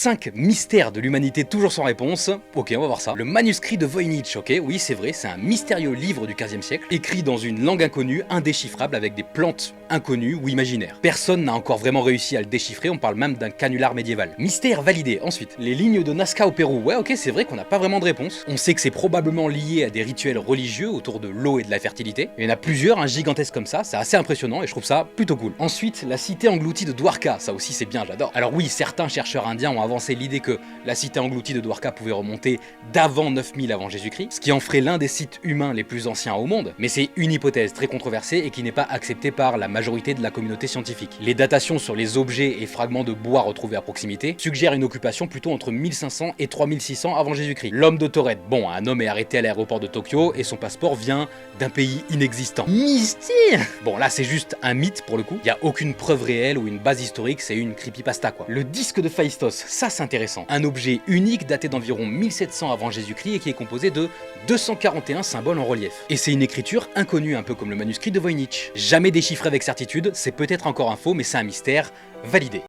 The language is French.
5 mystères de l'humanité toujours sans réponse. Ok, on va voir ça. Le manuscrit de Voynich, ok, oui c'est vrai, c'est un mystérieux livre du 15e siècle, écrit dans une langue inconnue, indéchiffrable, avec des plantes inconnues ou imaginaires. Personne n'a encore vraiment réussi à le déchiffrer, on parle même d'un canular médiéval. Mystère validé. Ensuite, les lignes de Nazca au Pérou. Ouais, ok, c'est vrai qu'on n'a pas vraiment de réponse. On sait que c'est probablement lié à des rituels religieux autour de l'eau et de la fertilité. Il y en a plusieurs, un gigantesque comme ça, c'est assez impressionnant et je trouve ça plutôt cool. Ensuite, la cité engloutie de Dwarka, ça aussi c'est bien, j'adore. Alors oui, certains chercheurs indiens ont avancé l'idée que la cité engloutie de Dwarka pouvait remonter d'avant 9000 avant Jésus-Christ, ce qui en ferait l'un des sites humains les plus anciens au monde, mais c'est une hypothèse très controversée et qui n'est pas acceptée par la majorité de la communauté scientifique. Les datations sur les objets et fragments de bois retrouvés à proximité suggèrent une occupation plutôt entre 1500 et 3600 avant Jésus-Christ. L'homme de Tauret, bon, un homme est arrêté à l'aéroport de Tokyo et son passeport vient d'un pays inexistant. Mystère. Bon là c'est juste un mythe pour le coup, il n'y a aucune preuve réelle ou une base historique, c'est une creepypasta quoi. Le disque de Phaistos, ça c'est intéressant. Un objet unique daté d'environ 1700 avant Jésus-Christ et qui est composé de 241 symboles en relief. Et c'est une écriture inconnue, un peu comme le manuscrit de Voynich. Jamais déchiffré avec certitude, c'est peut-être encore un faux, mais c'est un mystère validé.